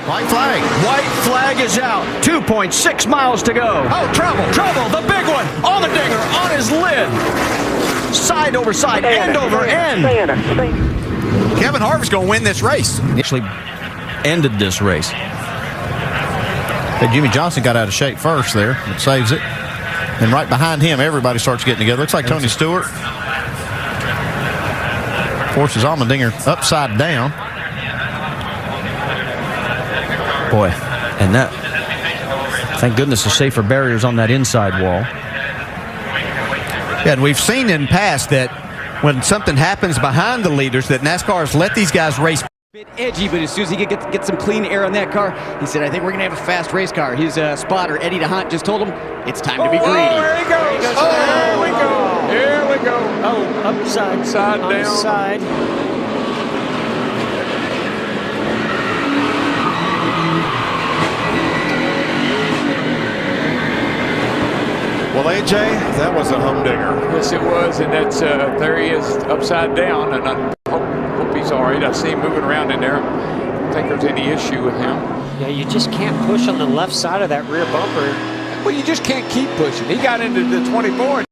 White flag. White flag is out. 2.6 miles to go. Oh, trouble. Trouble, the big one. Allmendinger on his lid. Side over side, end over end. Kevin Harvick's going to win this race. Actually ended this race. Hey, Jimmy Johnson got out of shape first there. It saves it. And right behind him, everybody starts getting together. Looks like Tony Stewart forces Allmendinger upside down. Boy, and that, thank goodness, the safer barriers on that inside wall. Yeah, and we've seen in past that when something happens behind the leaders, that NASCAR's let these guys race. Bit edgy, but as soon as he could get some clean air on that car, he said, I think we're going to have a fast race car. His spotter, Eddie DeHunt, just told him it's time to be greedy. Oh, there he goes. Here we go. Here we go. Oh, upside. Side on down. The side. Well, AJ, that was a humdinger. Yes, it was, and that's there he is upside down, and I hope he's all right. I see him moving around in there. I don't think there's any issue with him. Yeah, you just can't push on the left side of that rear bumper. Well, you just can't keep pushing. He got into the 24.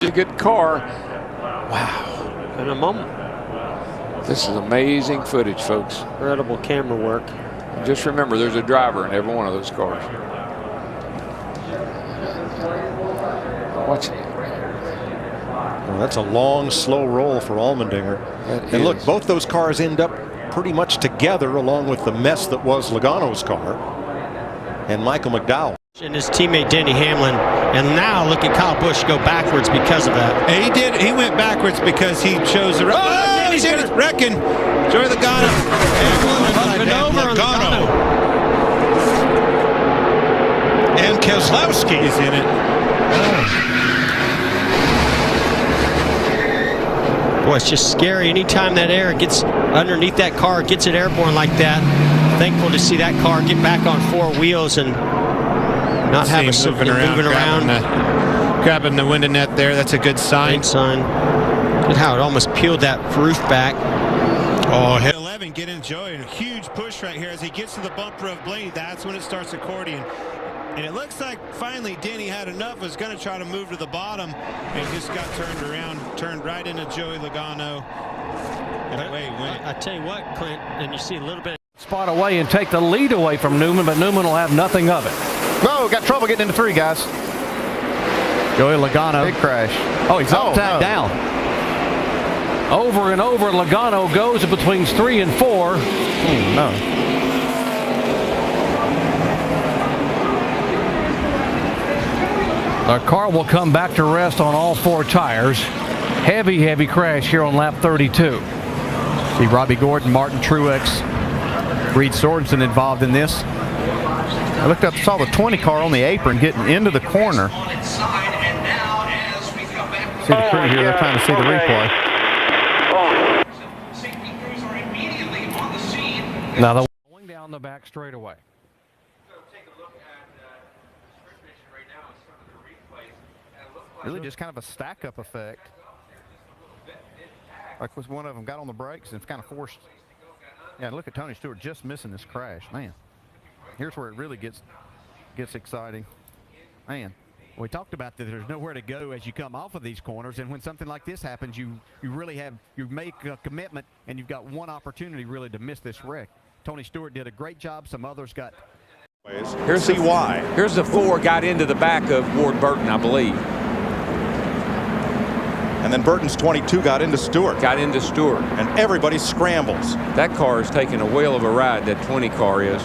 A good car. Wow. In a moment. This is amazing footage, folks. Incredible camera work. Just remember, there's a driver in every one of those cars. Watch it. Well, that's a long, slow roll for Allmendinger. And look, both those cars end up pretty much together along with the mess that was Logano's car and Michael McDowell. And his teammate Denny Hamlin, and now look at Kyle Busch go backwards because of that. And he did. He went backwards because he chose the. Oh, he's in it. Wrecking. Joey Logano. And over on Logano. And Keselowski is in it. Boy, it's just scary. Anytime that air gets underneath that car, gets it airborne like that. Thankful to see that car get back on four wheels and not have a moving around. Grabbing the window net there. That's a good sign. Good sign. Look how it almost peeled that roof back. Oh, 11, get in Joey. A huge push right here as he gets to the bumper of Blaney. That's when it starts accordion. And it looks like finally Denny had enough, was going to try to move to the bottom, and just got turned around, turned right into Joey Logano. And away went. I tell you what, Clint, and you see a little bit. Spot away and take the lead away from Newman, but Newman will have nothing of it. Whoa, got trouble getting into three, guys. Joey Logano. Big crash. Oh, he's upside down. Over and over, Logano goes between 3 and 4. No. The car will come back to rest on all 4 tires. Heavy crash here on lap 32. See Robbie Gordon, Martin Truex, Reed Sorensen involved in this. I looked up, saw the 20 car on the apron getting into the corner. See the crew here, they're trying to see the replay. Now the going down the back straightaway. Really just kind of a stack-up effect. Like one of them got on the brakes and it's kind of forced. Yeah, look at Tony Stewart just missing this crash. Man, here's where it really gets exciting. Man, we talked about that there's nowhere to go as you come off of these corners, and when something like this happens, you make a commitment, and you've got one opportunity really to miss this wreck. Tony Stewart did a great job. Some others got. Here's the why. Here's the 4 got into the back of Ward Burton, I believe. And then Burton's 22 got into Stewart. And everybody scrambles. That car is taking a whale of a ride, that 20 car is.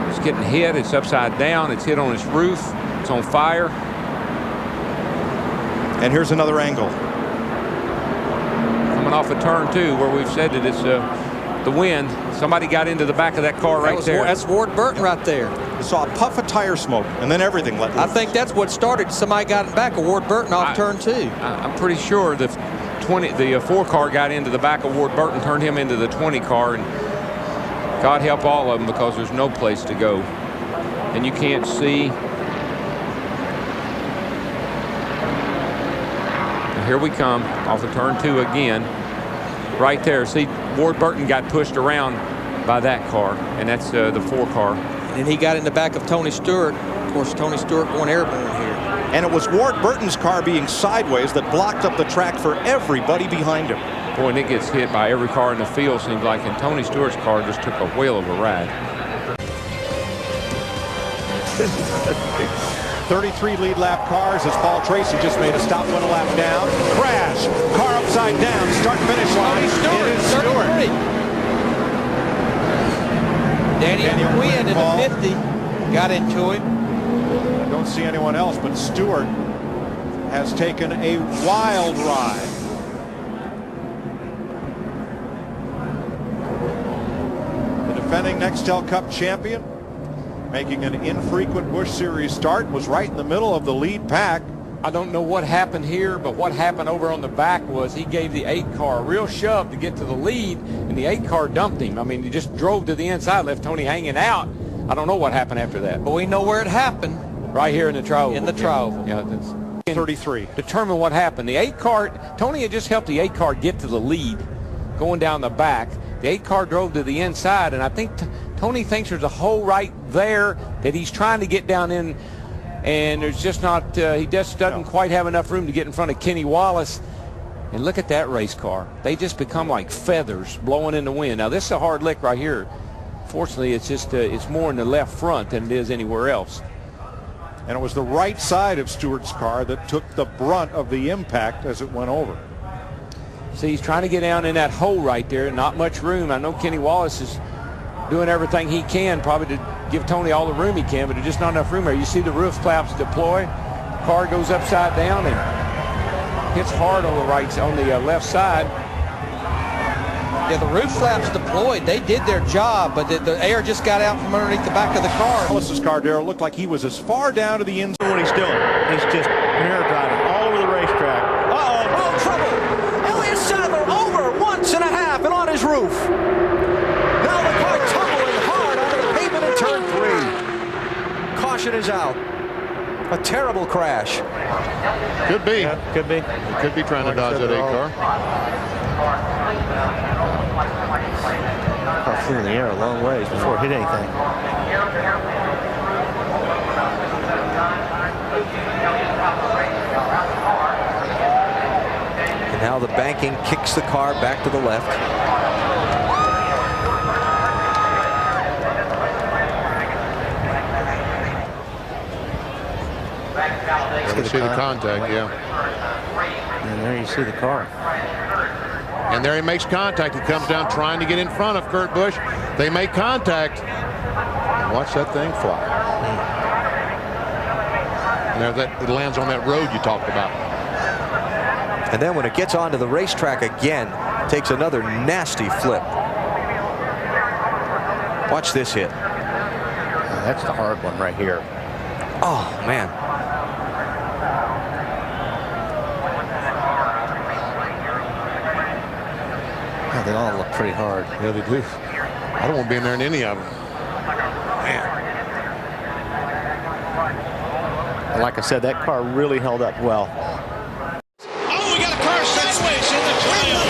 It's getting hit. It's upside down. It's hit on its roof. It's on fire. And here's another angle. Coming off a turn 2 where we've said that it's the wind. Somebody got into the back of that car right there. That's Ward Burton right there. You saw a puff of tire smoke, and then everything let loose. I think that's what started. Somebody got in back of Ward Burton off turn 2. I'm pretty sure the the 4 car got into the back of Ward Burton, turned him into the 20 car, and God help all of them because there's no place to go. And you can't see. And here we come off of turn 2 again. Right there. See, Ward Burton got pushed around by that car, and that's the 4 car. And he got in the back of Tony Stewart. Of course, Tony Stewart going airborne here. And it was Ward Burton's car being sideways that blocked up the track for everybody behind him. Boy, and it gets hit by every car in the field, seems like, and Tony Stewart's car just took a whale of a ride. 33 lead lap cars as Paul Tracy just made a stop, went a lap down. Crash, car upside down, start finish line. It is Stewart. Daniel Quinn in the 50 got into it. I don't see anyone else, but Stewart has taken a wild ride. The defending Nextel Cup champion, making an infrequent Busch Series start, was right in the middle of the lead pack. I don't know what happened here, but what happened over on the back was he gave the 8 car a real shove to get to the lead, and the 8 car dumped him. I mean, he just drove to the inside, left Tony hanging out. I don't know what happened after that. But we know where it happened. Right here in the trial. In the trial. Yeah, that's 33. Determine what happened. The 8 car, Tony had just helped the 8 car get to the lead going down the back. The 8 car drove to the inside, and I think Tony thinks there's a hole right there that he's trying to get down in, and there's just not, he just doesn't quite have enough room to get in front of Kenny Wallace. And look at that race car. They just become like feathers blowing in the wind. Now, this is a hard lick right here. Fortunately, it's just, it's more in the left front than it is anywhere else. And it was the right side of Stewart's car that took the brunt of the impact as it went over. See, he's trying to get down in that hole right there. Not much room. I know Kenny Wallace is doing everything he can probably to give Tony all the room he can, but there's just not enough room there. You see the roof flaps deploy. The car goes upside down and hits hard on the left side. Yeah, the roof flaps deployed. They did their job, but the air just got out from underneath the back of the car. Wallace's car, Darrell, looked like he was as far down to the inside. What he's doing, he's just mirror driving all over the racetrack. Uh-oh. Oh, trouble! Elliott Sadler over 1.5 and on his roof. Now the car tumbling hard onto the pavement in turn 3. Caution is out. A terrible crash. Could be. Yeah, could be. Could be trying to dodge that 8 car. Car flew in the air a long ways before it hit anything. And now the banking kicks the car back to the left. You see the contact, yeah. And there you see the car. And there he makes contact. He comes down trying to get in front of Kurt Busch. They make contact. Watch that thing fly. And there it lands on that road you talked about. And then when it gets onto the racetrack again, takes another nasty flip. Watch this hit. That's the hard one right here. Oh, man. Oh, they all look pretty hard. Yeah, they do. I don't want to be in there in any of them. Man. And like I said, that car really held up well. Oh, we got a car sideways in the trial.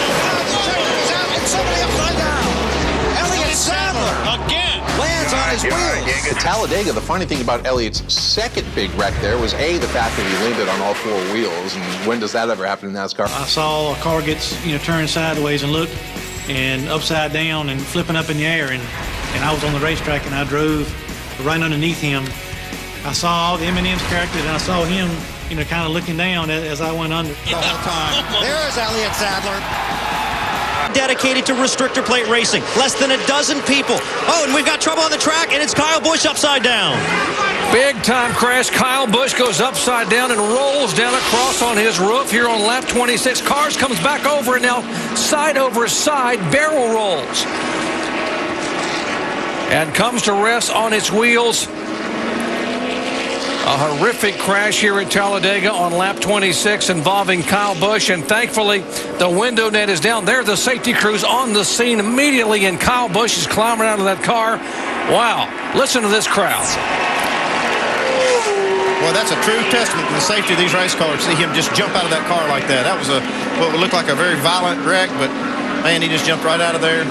And somebody upside down. Elliott Sadler again lands on his wheels. At Talladega, the funny thing about Elliott's second big wreck there was the fact that he landed on all 4 wheels. And when does that ever happen in NASCAR? I saw a car gets turned sideways and looked and upside down and flipping up in the air, and I was on the racetrack and I drove right underneath him. I saw all the M&M's characters and I saw him kind of looking down as I went under. The whole time. There's Elliott Sadler. Dedicated to restrictor plate racing. Less than a dozen people. Oh, and we've got trouble on the track, and it's Kyle Busch upside down. Big time crash. Kyle Busch goes upside down and rolls down across on his roof here on lap 26. Cars comes back over, and now side over side barrel rolls. And comes to rest on its wheels. A horrific crash here at Talladega on lap 26 involving Kyle Busch, and thankfully the window net is down. There, the safety crews on the scene immediately, and Kyle Busch is climbing out of that car. Wow, listen to this crowd. Well, that's a true testament to the safety of these race cars. See him just jump out of that car like that. That was what would look like a very violent wreck, but man, he just jumped right out of there.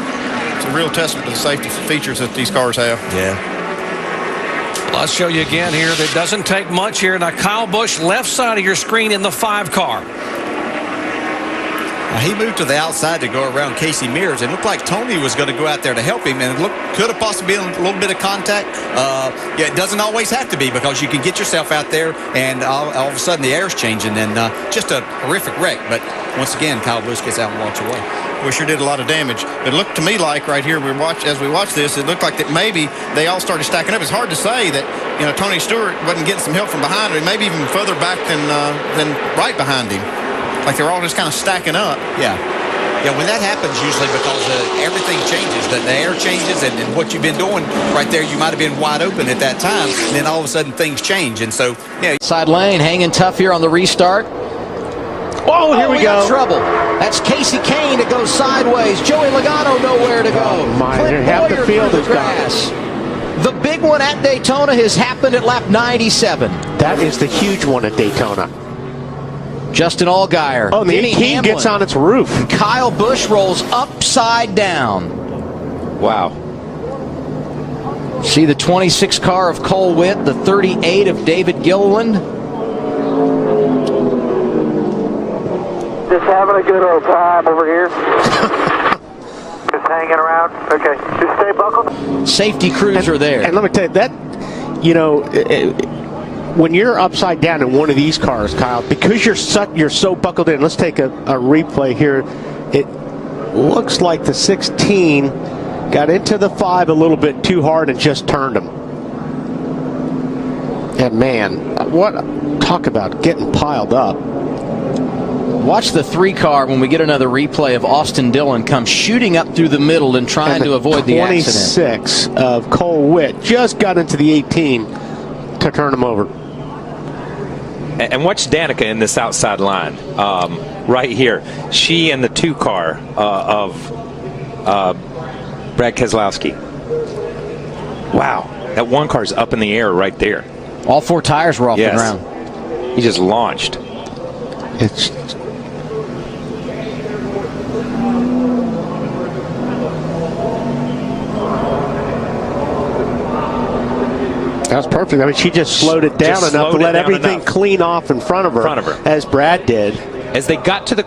It's a real testament to the safety features that these cars have. Yeah. Well, I'll show you again here. That doesn't take much here. Now, Kyle Busch, left side of your screen in the 5 car. He moved to the outside to go around Casey Mears. It looked like Tony was going to go out there to help him, and it could have possibly been a little bit of contact. Yeah, it doesn't always have to be, because you can get yourself out there, and all of a sudden the air's changing, and just a horrific wreck. But once again, Kyle Busch gets out and walks away. We sure did a lot of damage. It looked to me like right here, as we watch this, it looked like that maybe they all started stacking up. It's hard to say that Tony Stewart wasn't getting some help from behind him, maybe even further back than right behind him. Like they're all just kind of stacking up. Yeah. Yeah, when that happens, usually because everything changes, that the air changes, and what you've been doing right there, you might have been wide open at that time, and then all of a sudden things change, and so, yeah. Side lane, hanging tough here on the restart. Oh, here we go. Got trouble. That's Casey Kane that goes sideways. Joey Logano nowhere to go. Oh, my. Half the field is gone. The big one at Daytona has happened at lap 97. That is the huge one at Daytona. Justin Allgaier. Oh, the 18 gets on its roof. Kyle Busch rolls upside down. Wow. See the 26 car of Cole Witt, the 38 of David Gilliland. Just having a good old time over here. Just hanging around. Okay. Just stay buckled. Safety crews are there. And let me tell you, that, when you're upside down in one of these cars, Kyle, because you're so buckled in. Let's take a replay here. It looks like the 16 got into the 5 a little bit too hard and just turned him. And man, talk about getting piled up. Watch the 3 car when we get another replay of Austin Dillon come shooting up through the middle and trying to avoid the accident. 26 of Cole Witt just got into the 18 to turn him over. And watch Danica in this outside line right here. She and the 2 car of Brad Keselowski. Wow, that 1 car's up in the air right there. All 4 tires were off the ground. He just launched. That was perfect. I mean, she just slowed it down enough to let everything clean off in front of her, as Brad did. As they got to the